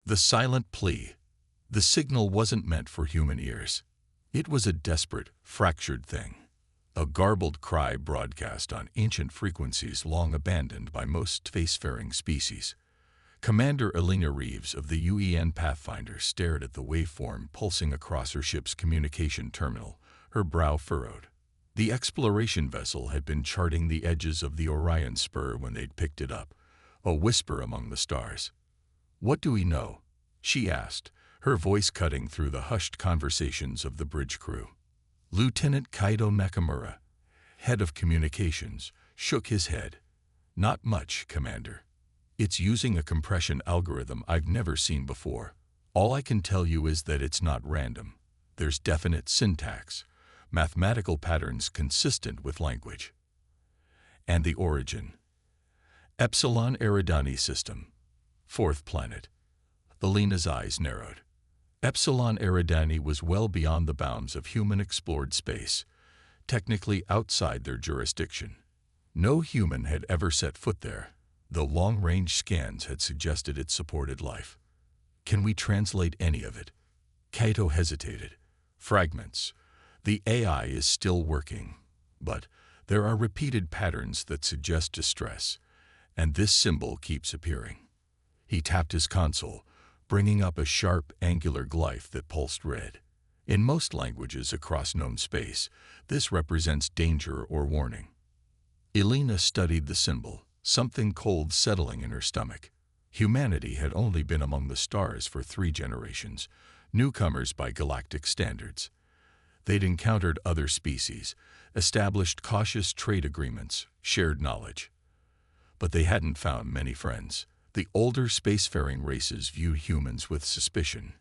The silent plea. The signal wasn't meant for human ears. It was a desperate, fractured thing. A garbled cry broadcast on ancient frequencies long abandoned by most spacefaring species. Commander Elena Reeves of the UEN Pathfinder stared at the waveform pulsing across her ship's communication terminal, her brow furrowed. The exploration vessel had been charting the edges of the Orion Spur when they'd picked it up, a whisper among the stars. "What do we know?" she asked, her voice cutting through the hushed conversations of the bridge crew. Lieutenant Kaido Nakamura, head of communications, shook his head. "Not much, Commander. It's using a compression algorithm I've never seen before. All I can tell you is that it's not random. There's definite syntax, mathematical patterns consistent with language." And the origin. Epsilon Eridani system. Fourth planet. Elena's eyes narrowed. Epsilon Eridani was well beyond the bounds of human-explored space, technically outside their jurisdiction. No human had ever set foot there, though long-range scans had suggested it supported life. "Can we translate any of it?" Kaito hesitated. "Fragments. The AI is still working, but there are repeated patterns that suggest distress, and this symbol keeps appearing." He tapped his console, bringing up a sharp, angular glyph that pulsed red. In most languages across known space, this represents danger or warning. Elena studied the symbol, something cold settling in her stomach. Humanity had only been among the stars for 3 generations, newcomers by galactic standards. They'd encountered other species, established cautious trade agreements, shared knowledge. But they hadn't found many friends. The older spacefaring races viewed humans with suspicion.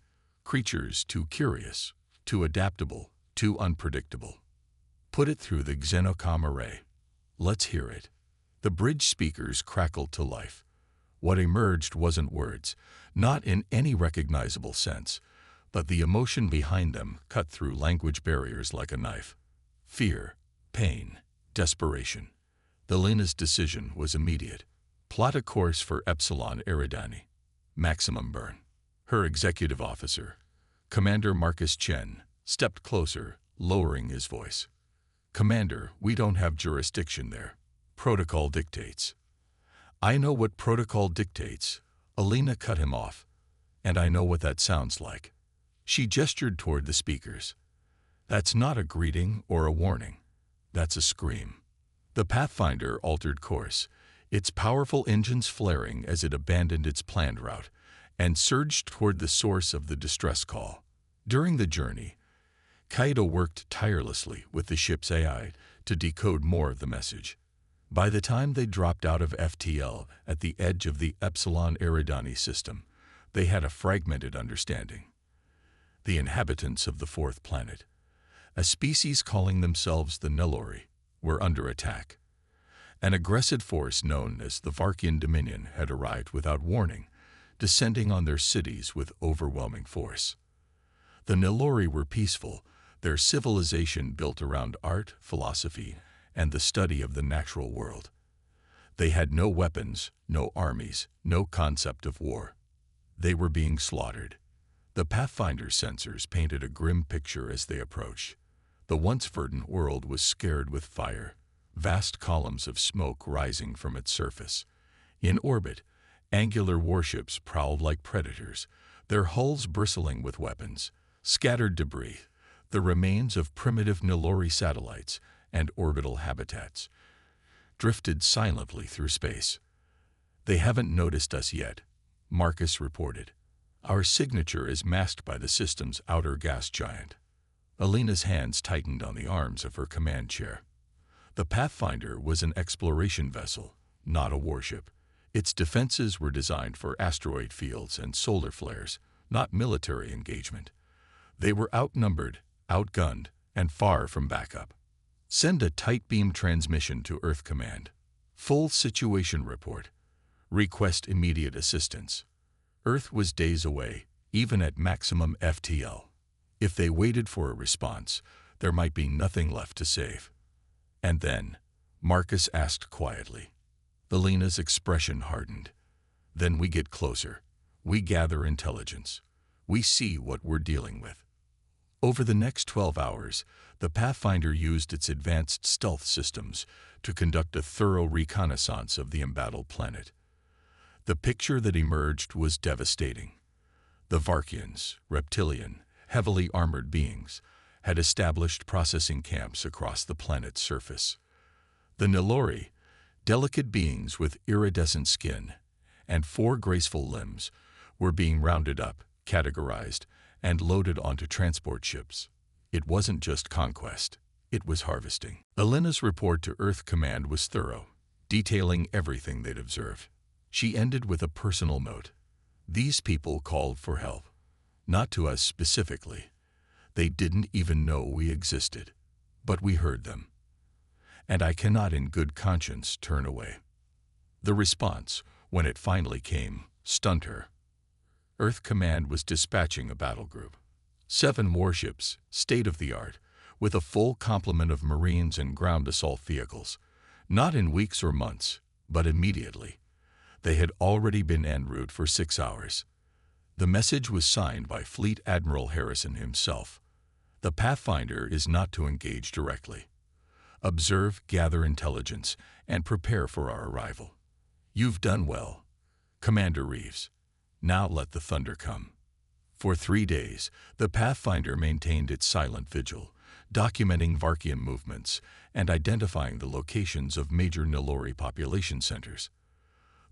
Creatures too curious, too adaptable, too unpredictable. "Put it through the Xenocom array. Let's hear it." The bridge speakers crackled to life. What emerged wasn't words, not in any recognizable sense, but the emotion behind them cut through language barriers like a knife. Fear, pain, desperation. Elena's decision was immediate. Plot a course for Epsilon Eridani. Maximum burn. Her executive officer, Commander Marcus Chen, stepped closer, lowering his voice. "Commander, we don't have jurisdiction there. Protocol dictates." "I know what protocol dictates," Elena cut him off. "And I know what that sounds like." She gestured toward the speakers. "That's not a greeting or a warning. That's a scream." The Pathfinder altered course, its powerful engines flaring as it abandoned its planned route and surged toward the source of the distress call. During the journey, Kaido worked tirelessly with the ship's AI to decode more of the message. By the time they dropped out of FTL at the edge of the Epsilon Eridani system, they had a fragmented understanding. The inhabitants of the 4th planet, a species calling themselves the Nelori, were under attack. An aggressive force known as the Varkian Dominion had arrived without warning, descending on their cities with overwhelming force. The Nelori were peaceful, their civilization built around art, philosophy, and the study of the natural world. They had no weapons, no armies, no concept of war. They were being slaughtered. The Pathfinder sensors painted a grim picture as they approached. The once verdant world was scared with fire, vast columns of smoke rising from its surface. In orbit, angular warships prowled like predators, their hulls bristling with weapons, scattered debris, the remains of primitive Nelori satellites and orbital habitats, drifted silently through space. "They haven't noticed us yet," Marcus reported. "Our signature is masked by the system's outer gas giant." Elena's hands tightened on the arms of her command chair. The Pathfinder was an exploration vessel, not a warship. Its defenses were designed for asteroid fields and solar flares, not military engagement. They were outnumbered, outgunned, and far from backup. "Send a tight beam transmission to Earth Command. Full situation report. Request immediate assistance." Earth was days away, even at maximum FTL. If they waited for a response, there might be nothing left to save. And then, Marcus asked quietly. Elena's expression hardened. "Then we get closer. We gather intelligence. We see what we're dealing with. Over the next 12 hours, the Pathfinder used its advanced stealth systems to conduct a thorough reconnaissance of the embattled planet. The picture that emerged was devastating. The Varkians, reptilian, heavily armored beings, had established processing camps across the planet's surface. The Nilori, delicate beings with iridescent skin and 4 graceful limbs, were being rounded up, categorized, and loaded onto transport ships. It wasn't just conquest, it was harvesting. Elena's report to Earth Command was thorough, detailing everything they'd observed. She ended with a personal note. These people called for help. Not to us specifically. They didn't even know we existed. But we heard them. And I cannot in good conscience turn away. The response, when it finally came, stunned her. Earth Command was dispatching a battle group. 7 warships, state-of-the-art, with a full complement of Marines and ground assault vehicles. Not in weeks or months, but immediately. They had already been en route for 6 hours. The message was signed by Fleet Admiral Harrison himself. The Pathfinder is not to engage directly. Observe, gather intelligence, and prepare for our arrival. You've done well, Commander Reeves. Now let the thunder come. For 3 days, the Pathfinder maintained its silent vigil, documenting Varkian movements and identifying the locations of major Nilori population centers.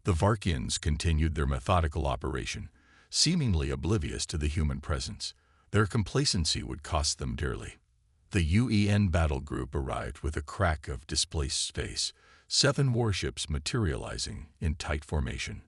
The Varkians continued their methodical operation, seemingly oblivious to the human presence. Their complacency would cost them dearly. The UEN battle group arrived with a crack of displaced space, 7 warships materializing in tight formation.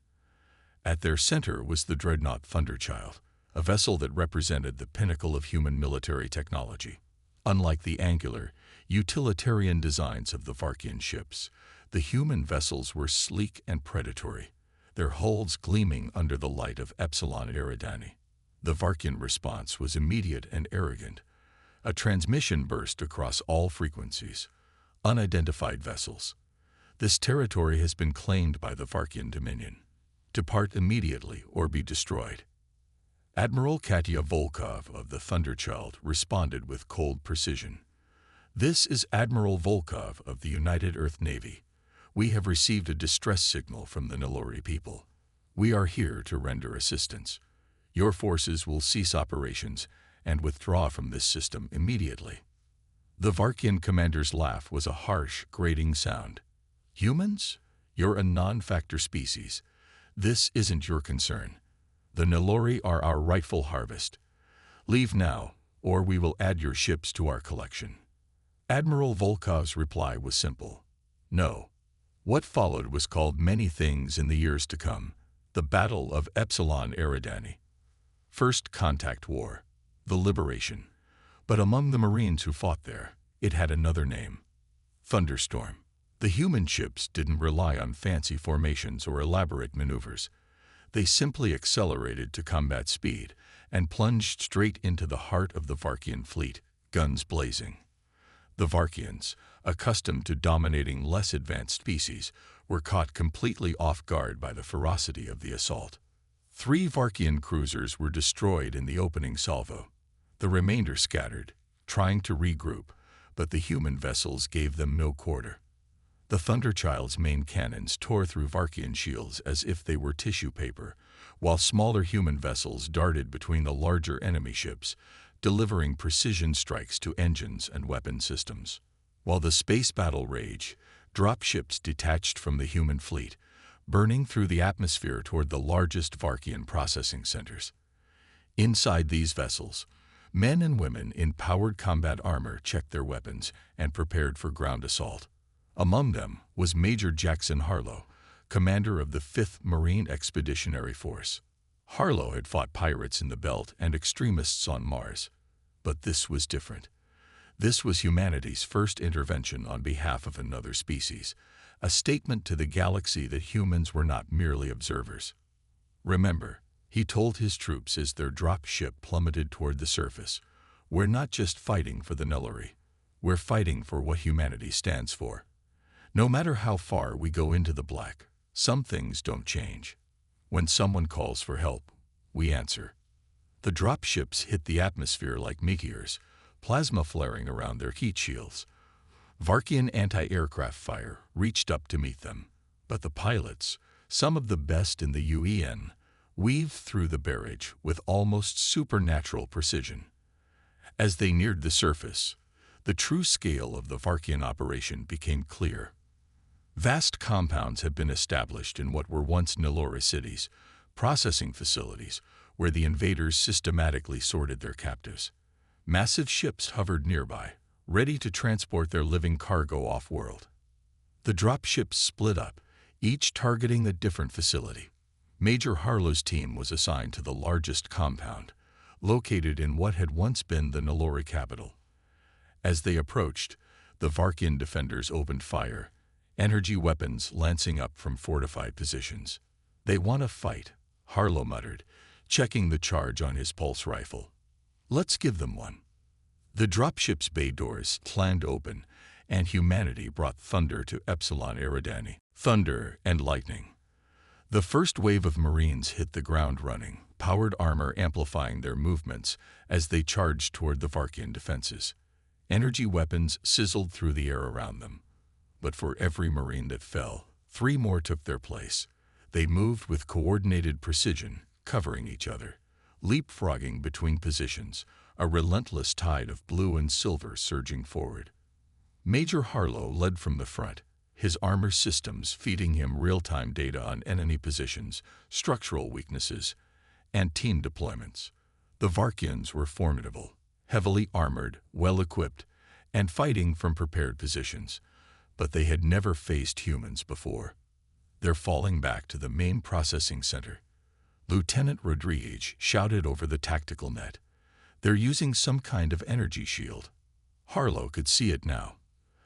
At their center was the dreadnought Thunderchild, a vessel that represented the pinnacle of human military technology. Unlike the angular, utilitarian designs of the Varkian ships, the human vessels were sleek and predatory, their hulls gleaming under the light of Epsilon Eridani. The Varkian response was immediate and arrogant. A transmission burst across all frequencies. Unidentified vessels. This territory has been claimed by the Varkian Dominion. Depart immediately or be destroyed. Admiral Katya Volkov of the Thunderchild responded with cold precision. This is Admiral Volkov of the United Earth Navy. We have received a distress signal from the Nilori people. We are here to render assistance. Your forces will cease operations and withdraw from this system immediately. The Varkian commander's laugh was a harsh, grating sound. Humans? You're a non-factor species. This isn't your concern. The Nilori are our rightful harvest. Leave now, or we will add your ships to our collection. Admiral Volkov's reply was simple. No. What followed was called many things in the years to come. The Battle of Epsilon Eridani. First Contact War. The Liberation. But among the Marines who fought there, it had another name. Thunderstorm. The human ships didn't rely on fancy formations or elaborate maneuvers. They simply accelerated to combat speed and plunged straight into the heart of the Varkian fleet, guns blazing. The Varkians, accustomed to dominating less advanced species, were caught completely off guard by the ferocity of the assault. 3 Varkian cruisers were destroyed in the opening salvo. The remainder scattered, trying to regroup, but the human vessels gave them no quarter. The Thunderchild's main cannons tore through Varkian shields as if they were tissue paper, while smaller human vessels darted between the larger enemy ships, delivering precision strikes to engines and weapon systems. While the space battle raged, drop ships detached from the human fleet, burning through the atmosphere toward the largest Varkian processing centers. Inside these vessels, men and women in powered combat armor checked their weapons and prepared for ground assault. Among them was Major Jackson Harlow, commander of the 5th Marine Expeditionary Force. Harlow had fought pirates in the Belt and extremists on Mars. But this was different. This was humanity's first intervention on behalf of another species, a statement to the galaxy that humans were not merely observers. Remember, he told his troops as their drop ship plummeted toward the surface, we're not just fighting for the Nilori, we're fighting for what humanity stands for. No matter how far we go into the black, some things don't change. When someone calls for help, we answer. The dropships hit the atmosphere like meteors, plasma flaring around their heat shields. Varkian anti-aircraft fire reached up to meet them, but the pilots, some of the best in the UEN, weaved through the barrage with almost supernatural precision. As they neared the surface, the true scale of the Varkian operation became clear. Vast compounds had been established in what were once Nilora cities, processing facilities where the invaders systematically sorted their captives. Massive ships hovered nearby, ready to transport their living cargo off-world. The dropships split up, each targeting a different facility. Major Harlow's team was assigned to the largest compound, located in what had once been the Nilora capital. As they approached, the Varkian defenders opened fire, energy weapons lancing up from fortified positions. "They want to fight," Harlow muttered, checking the charge on his pulse rifle. "Let's give them one." The dropship's bay doors slammed open, and humanity brought thunder to Epsilon Eridani. Thunder and lightning. The first wave of Marines hit the ground running, powered armor amplifying their movements as they charged toward the Varkian defenses. Energy weapons sizzled through the air around them. But for every Marine that fell, 3 more took their place. They moved with coordinated precision, covering each other, leapfrogging between positions, a relentless tide of blue and silver surging forward. Major Harlow led from the front, his armor systems feeding him real-time data on enemy positions, structural weaknesses, and team deployments. The Varkians were formidable, heavily armored, well-equipped, and fighting from prepared positions, but they had never faced humans before. They're falling back to the main processing center. Lieutenant Rodriguez shouted over the tactical net. They're using some kind of energy shield. Harlow could see it now,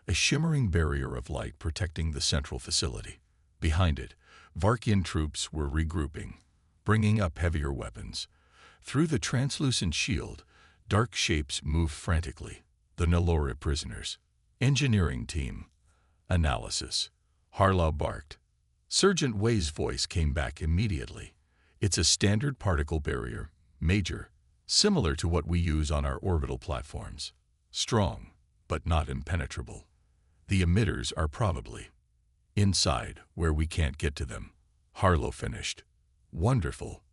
a shimmering barrier of light protecting the central facility. Behind it, Varkian troops were regrouping, bringing up heavier weapons. Through the translucent shield, dark shapes moved frantically. The Nilora prisoners. "Engineering team. Analysis." Harlow barked. Sergeant Wei's voice came back immediately. "It's a standard particle barrier, Major, similar to what we use on our orbital platforms. Strong, but not impenetrable. The emitters are probably inside, where we can't get to them." Harlow finished. "Wonderful."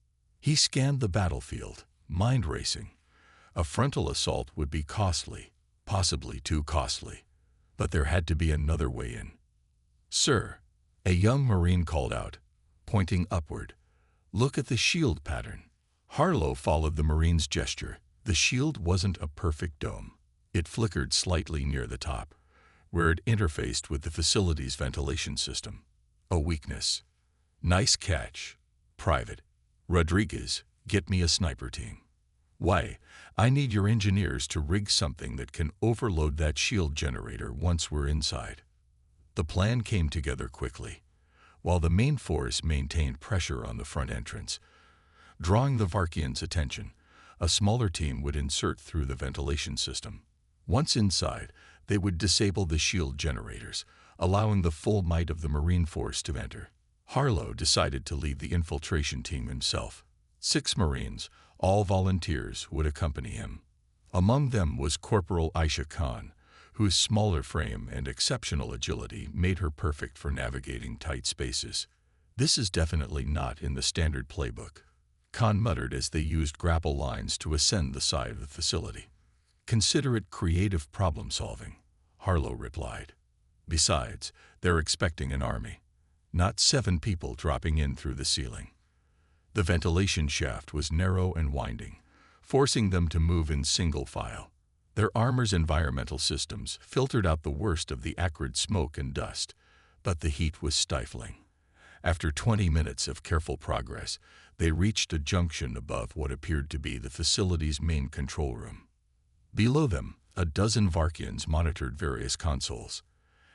He scanned the battlefield, mind racing. A frontal assault would be costly, possibly too costly. But there had to be another way in. "Sir," a young Marine called out, pointing upward, "look at the shield pattern." Harlow followed the Marine's gesture. The shield wasn't a perfect dome. It flickered slightly near the top, where it interfaced with the facility's ventilation system. A weakness. "Nice catch, Private. Rodriguez, get me a sniper team." "Why, I need your engineers to rig something that can overload that shield generator once we're inside." The plan came together quickly, while the main force maintained pressure on the front entrance. Drawing the Varkians' attention, a smaller team would insert through the ventilation system. Once inside, they would disable the shield generators, allowing the full might of the Marine force to enter. Harlow decided to lead the infiltration team himself. 6 Marines, all volunteers, would accompany him. Among them was Corporal Aisha Khan, whose smaller frame and exceptional agility made her perfect for navigating tight spaces. "This is definitely not in the standard playbook," Khan muttered as they used grapple lines to ascend the side of the facility. "Consider it creative problem-solving," Harlow replied. "Besides, they're expecting an army, not 7 people dropping in through the ceiling." The ventilation shaft was narrow and winding, forcing them to move in single file. Their armor's environmental systems filtered out the worst of the acrid smoke and dust, but the heat was stifling. After 20 minutes of careful progress, they reached a junction above what appeared to be the facility's main control room. Below them, a dozen Varkians monitored various consoles.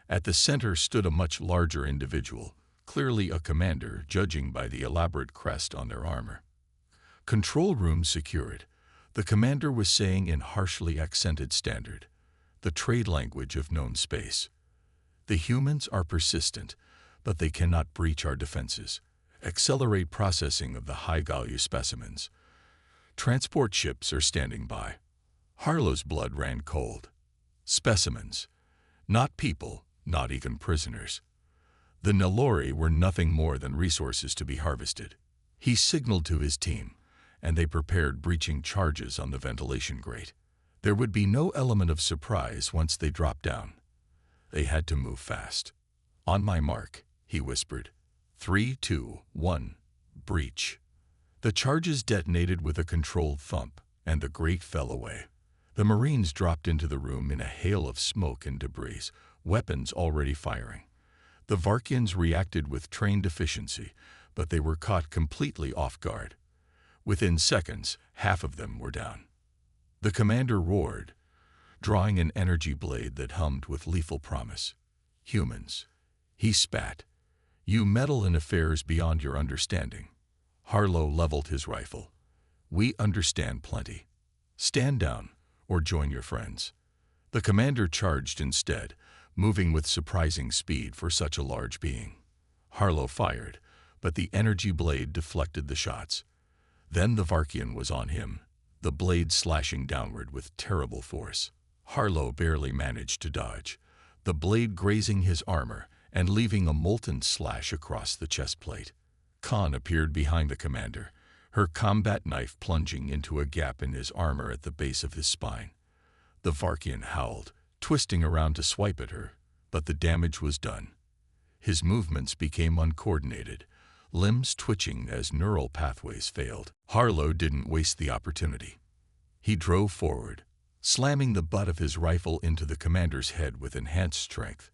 At the center stood a much larger individual, clearly a commander, judging by the elaborate crest on their armor. "Control room secured," the commander was saying in harshly accented standard, the trade language of known space. "The humans are persistent, but they cannot breach our defenses. accelerate processing of the high-value specimens. Transport ships are standing by. Harlow's blood ran cold. Specimens. Not people, not even prisoners. The Nellori were nothing more than resources to be harvested. He signaled to his team, and they prepared breaching charges on the ventilation grate. There would be no element of surprise once they dropped down. They had to move fast. "On my mark," he whispered. 3, 2, 1, breach. The charges detonated with a controlled thump, and the grate fell away. The Marines dropped into the room in a hail of smoke and debris, weapons already firing. The Varkians reacted with trained efficiency, but they were caught completely off guard. Within seconds, half of them were down. The commander roared, drawing an energy blade that hummed with lethal promise. "Humans." He spat. "You meddle in affairs beyond your understanding." Harlow leveled his rifle. "We understand plenty. Stand down, or join your friends." The commander charged instead, moving with surprising speed for such a large being. Harlow fired, but the energy blade deflected the shots. Then the Varkian was on him, the blade slashing downward with terrible force. Harlow barely managed to dodge, the blade grazing his armor and leaving a molten slash across the chest plate. Khan appeared behind the commander, her combat knife plunging into a gap in his armor at the base of his spine. The Varkian howled, twisting around to swipe at her, but the damage was done. His movements became uncoordinated, limbs twitching as neural pathways failed. Harlow didn't waste the opportunity. He drove forward, slamming the butt of his rifle into the commander's head with enhanced strength.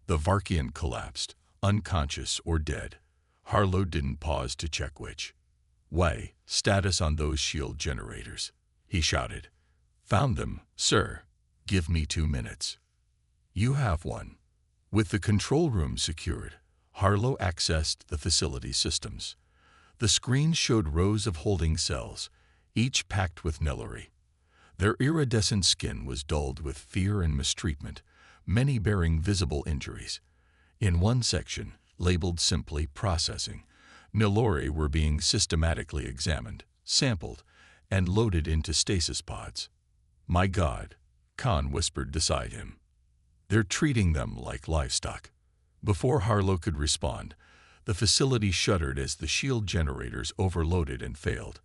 The Varkian collapsed, unconscious or dead. Harlow didn't pause to check which. "Way, status on those shield generators," he shouted. "Found them, sir. Give me 2 minutes." "You have one." With the control room secured, Harlow accessed the facility systems. The screens showed rows of holding cells, each packed with Nellori. Their iridescent skin was dulled with fear and mistreatment, many bearing visible injuries. In one section, labeled simply Processing, Nellori were being systematically examined, sampled, and loaded into stasis pods. "My God," Khan whispered beside him. "They're treating them like livestock." Before Harlow could respond, the facility shuddered as the shield generators overloaded and failed.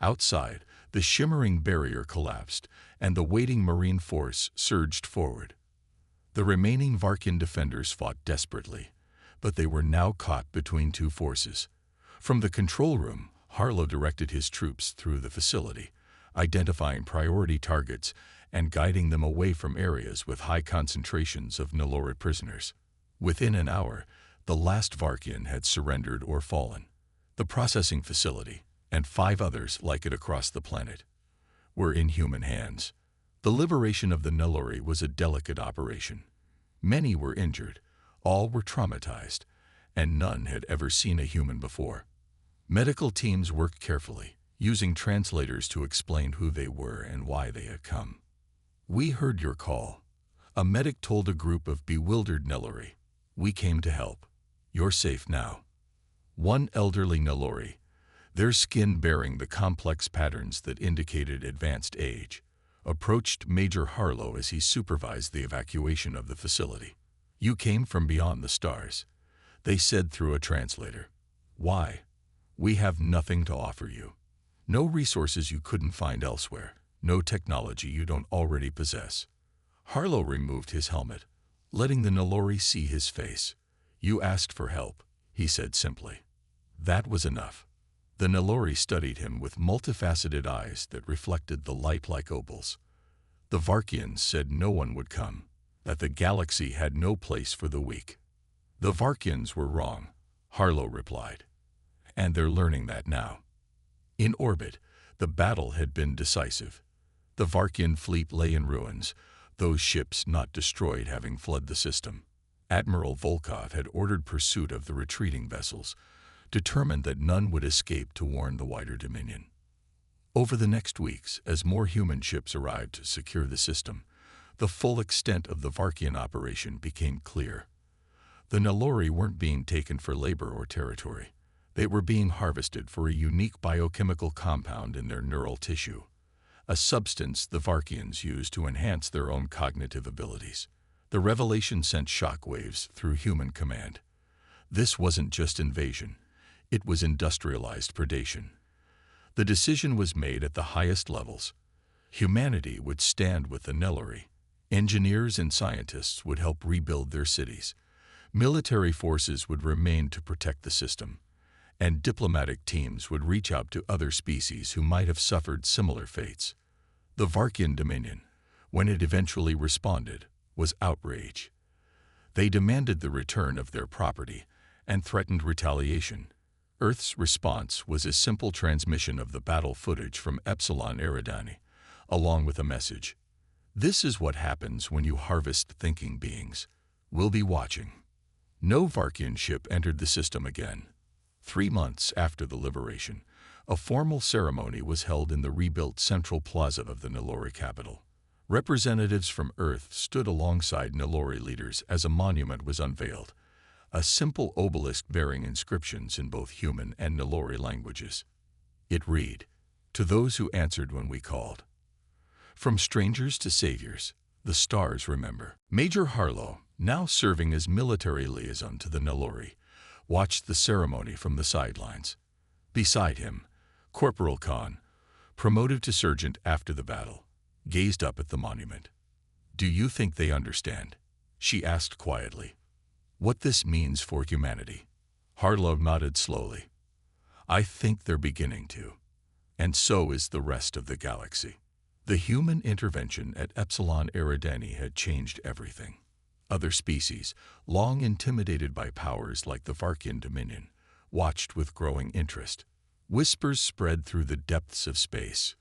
Outside, the shimmering barrier collapsed, and the waiting Marine force surged forward. The remaining Varkian defenders fought desperately, but they were now caught between two forces. From the control room, Harlow directed his troops through the facility, identifying priority targets and guiding them away from areas with high concentrations of Nellori prisoners. Within an hour, the last Varkian had surrendered or fallen. The processing facility, and 5 others like it across the planet, were in human hands. The liberation of the Nellori was a delicate operation. Many were injured, all were traumatized, and none had ever seen a human before. Medical teams worked carefully, using translators to explain who they were and why they had come. "We heard your call," a medic told a group of bewildered Nellori. "We came to help. You're safe now." One elderly Nellori, their skin bearing the complex patterns that indicated advanced age, approached Major Harlow as he supervised the evacuation of the facility. "You came from beyond the stars," they said through a translator. "Why? We have nothing to offer you. No resources you couldn't find elsewhere, no technology you don't already possess." Harlow removed his helmet, letting the Nellori see his face. "You asked for help," he said simply. That was enough. The Nellori studied him with multifaceted eyes that reflected the light like opals. The Varkians said no one would come, that the galaxy had no place for the weak. "The Varkians were wrong," Harlow replied. "And they're learning that now." In orbit, the battle had been decisive. The Varkian fleet lay in ruins, those ships not destroyed having fled the system. Admiral Volkov had ordered pursuit of the retreating vessels, determined that none would escape to warn the wider Dominion. Over the next weeks, as more human ships arrived to secure the system, the full extent of the Varkian operation became clear. The Nellori weren't being taken for labor or territory. They were being harvested for a unique biochemical compound in their neural tissue, a substance the Varkians used to enhance their own cognitive abilities. The revelation sent shockwaves through human command. This wasn't just invasion, it was industrialized predation. The decision was made at the highest levels. Humanity would stand with the Nellori. Engineers and scientists would help rebuild their cities. Military forces would remain to protect the system, and diplomatic teams would reach out to other species who might have suffered similar fates. The Varkian Dominion, when it eventually responded, was outrage. They demanded the return of their property and threatened retaliation. Earth's response was a simple transmission of the battle footage from Epsilon Eridani, along with a message. This is what happens when you harvest thinking beings. We'll be watching. No Varkian ship entered the system again. 3 months after the liberation, a formal ceremony was held in the rebuilt central plaza of the Nellori capital. Representatives from Earth stood alongside Nellori leaders as a monument was unveiled, a simple obelisk bearing inscriptions in both human and Nellori languages. It read, "To those who answered when we called. From strangers to saviors, the stars remember." Major Harlow, now serving as military liaison to the Nellori, watched the ceremony from the sidelines. Beside him, Corporal Khan, promoted to sergeant after the battle, gazed up at the monument. "Do you think they understand?" she asked quietly. "What this means for humanity?" Harlow nodded slowly. "I think they're beginning to. And so is the rest of the galaxy." The human intervention at Epsilon Eridani had changed everything. Other species, long intimidated by powers like the Varkian Dominion, watched with growing interest. Whispers spread through the depths of space.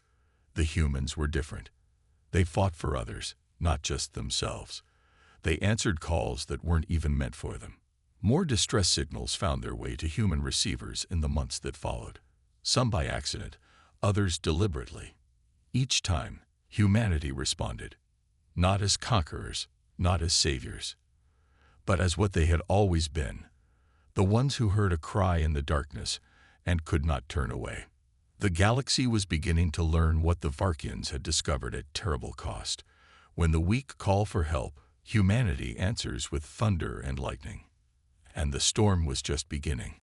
The humans were different. They fought for others, not just themselves. They answered calls that weren't even meant for them. More distress signals found their way to human receivers in the months that followed. Some by accident, others deliberately. Each time, humanity responded, not as conquerors, not as saviors, but as what they had always been, the ones who heard a cry in the darkness and could not turn away. The galaxy was beginning to learn what the Varkians had discovered at terrible cost. When the weak call for help, humanity answers with thunder and lightning. And the storm was just beginning.